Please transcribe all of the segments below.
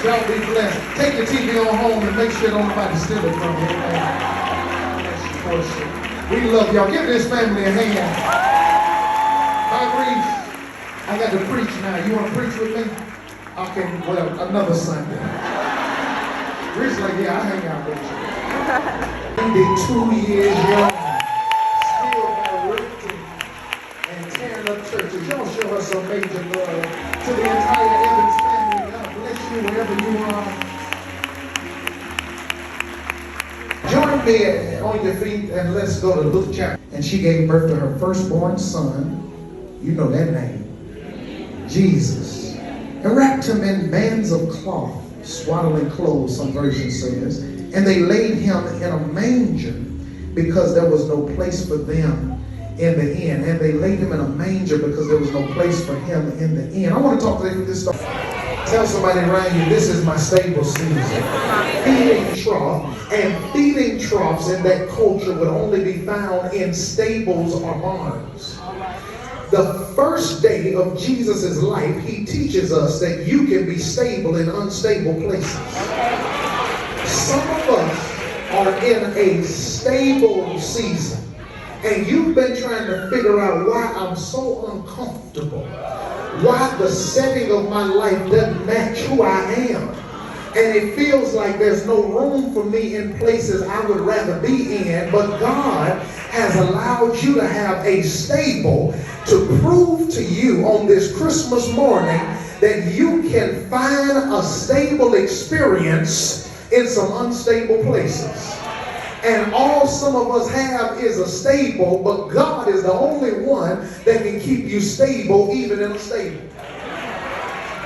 Y'all be blessed. Take your TV on home and make sure nobody steal it from you. We love y'all. Give this family a hand. Bye, Reese. I got to preach now. You want to preach with me? Okay, well, another Sunday. Reese like, yeah, I hang out with you. 2 years young. Still directing and tearing up churches. Y'all show us some major love. To the entire Evans family, God bless you wherever you are. Join me on your feet and let's go to Luke chapter. And she gave birth to her firstborn son. You know that name. Jesus. And wrapped him in bands of cloth, swaddling clothes, some version says. And they laid him in a manger because there was no place for them in the inn. And they laid him in a manger because there was no place for him in the inn. I want to talk to you this stuff. Tell somebody around you, this is my stable season. Feeding trough, and feeding troughs in that culture would only be found in stables or barns. The first day of Jesus' life, he teaches us that you can be stable in unstable places. Some of us are in a stable season. And you've been trying to figure out why I'm so uncomfortable. Why the setting of my life doesn't match who I am. And it feels like there's no room for me in places I would rather be in. But God has allowed you to have a stable to prove to you on this Christmas morning that you can find a stable experience in some unstable places. And all some of us have is a stable, but God is the only one that can keep you stable even in a stable.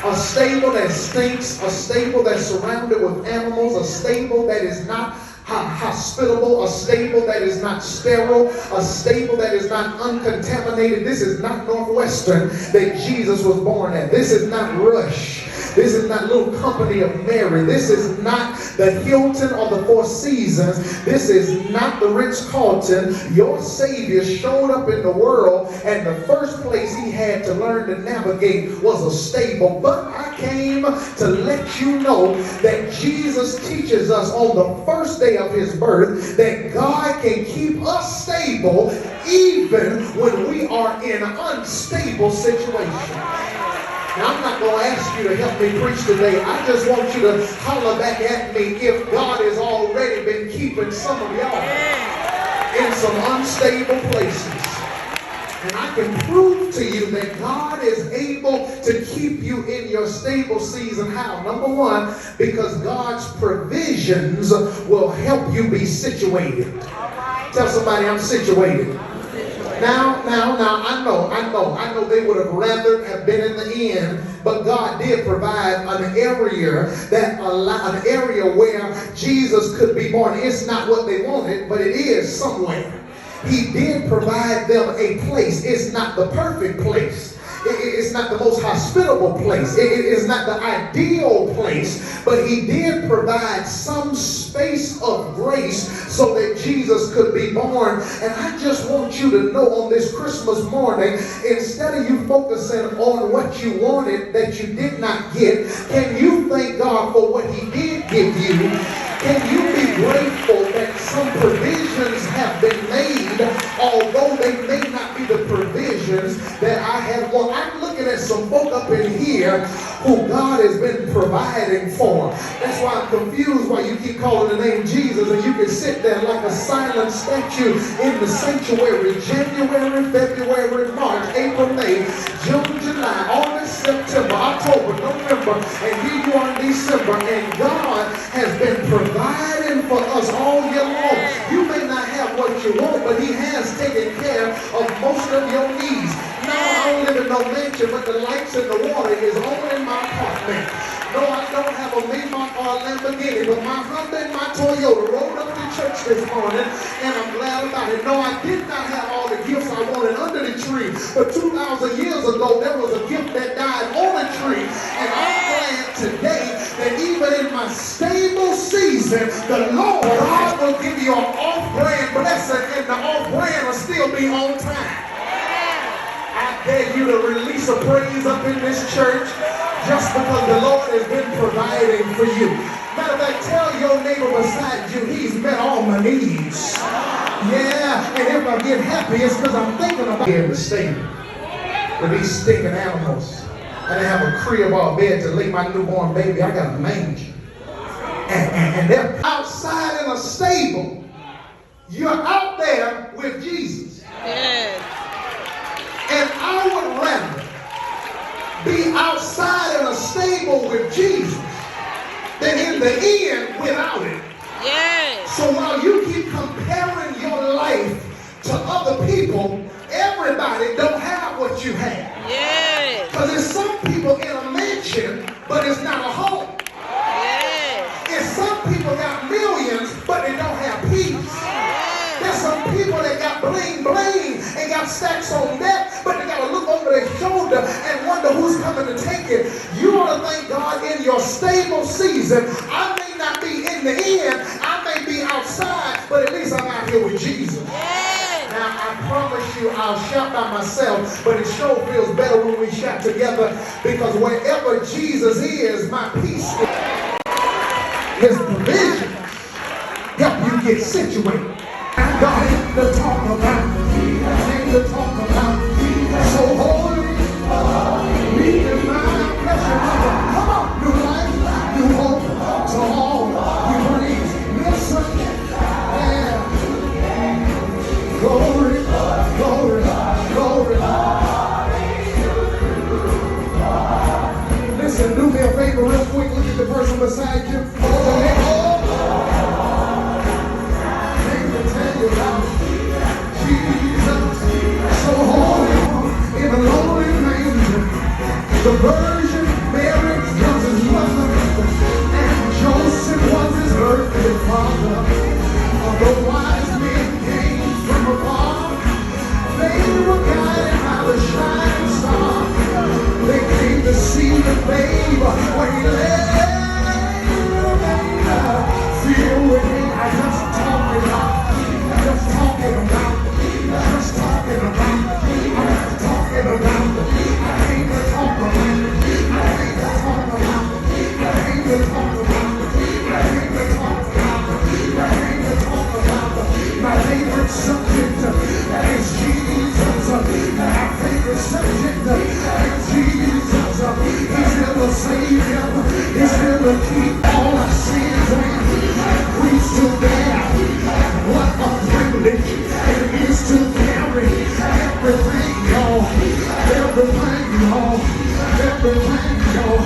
A stable that stinks, a stable that's surrounded with animals, a stable that is not hospitable, a stable that is not sterile, a stable that is not uncontaminated. This is not Northwestern that Jesus was born at. This is not Rush. This is not Little Company of Mary. This is not the Hilton or the Four Seasons. This is not the Ritz-Carlton. Your Savior showed up in the world, and the first place he had to learn to navigate was a stable. But I came to let you know that Jesus teaches us on the first day of his birth that God can keep us stable even when we are in an unstable situation. Now, I'm not going to ask you to help me preach today. I just want you to holler back at me if God has already been keeping some of y'all in some unstable places. And I can prove to you that God is able to keep you in your stable season. How? Number one, because God's provisions will help you be situated. Tell somebody I'm situated. Now, I know they would have rather have been in the inn, but God did provide an area where Jesus could be born. It's not what they wanted, but it is somewhere. He did provide them a place. It's not the perfect place. It's not the most hospitable place. It is not the ideal place, but he did provide some space of grace so that Jesus could be born. And I just want you to know on this Christmas morning, instead of you focusing on what you wanted that you did not get, can you thank God for what he did give you? Can you be grateful that some provisions have been made, although they may not be the provisions that I have wanted? I'm looking at some folk up in here who God has been providing for. That's why I'm confused why you keep calling the name Jesus and you can sit there like a silent statue in the sanctuary. January, February, March, April, May, June, July, August, September, October, November, and here you are in December, and God has been providing for us all year long. You may not have what you want, but he has taken care of most of your needs. Now I don't live in no mansion, but the lights and the water is on in my apartment. No, I don't have a Maybach or a Lamborghini, but my Honda and my Toyota rode up to church this morning, and I'm glad about it. No, I did not have all the gifts I wanted under the tree, but 2,000 years ago, there was a gift that died on a tree, and I'm glad today that even in my stable season, the Lord God will give you an off-brand blessing, and the off-brand will still be on time. I dare you to release a praise up in this church just because the Lord has been providing for you. Matter of fact, tell your neighbor beside you, he's met all my needs. Yeah, and if I get happy, it's because I'm thinking about here in the stable with these stinking animals. I didn't have a crib or a bed to lay my newborn baby. I got a manger. And they're outside in a stable. You're out there with Jesus. Yes. And I would rather be outside in a stable with Jesus than in the inn without it. Yes. So while you keep comparing your life to other people, everybody don't have what you have. Yes. Because there's some people in a mansion, but it's not a home. Yes. And some people got millions, but they don't have peace. Yes. There's some people that got bling bling and got stacks on deck, but they got to look over their shoulder and wonder who's coming to take it. You ought to thank God in your stable season. I may not be in the inn, I may be outside, but at least I'm out here with Jesus. Yes. Now, I promise you, I'll shout by myself, but it sure feels better when we shout together, because wherever Jesus is, my peace is. His provisions help you get situated. God ain't to talk about, ain't to talk about, so holy, lead in my pressure. Come on, new life, new hope, to all we bring. Listen, yeah. Glory, glory, glory. Listen, do me a favor real quick. Look at the person beside you. The Virgin Mary was his mother, and Joseph was his earthly father. The wise men came from afar. They were guided by the shining star. They came to see the babe when he lay in the manger. Filled with him, I just talking about, just talking about, just talking about, I'm talking about. I came to talk about. My favorite subject is Jesus. My favorite subject is Jesus. He's here to save him. He's here to keep all our sins and griefs to bear. What a privilege it is to carry everything, y'all. Everything, y'all. Everything, y'all.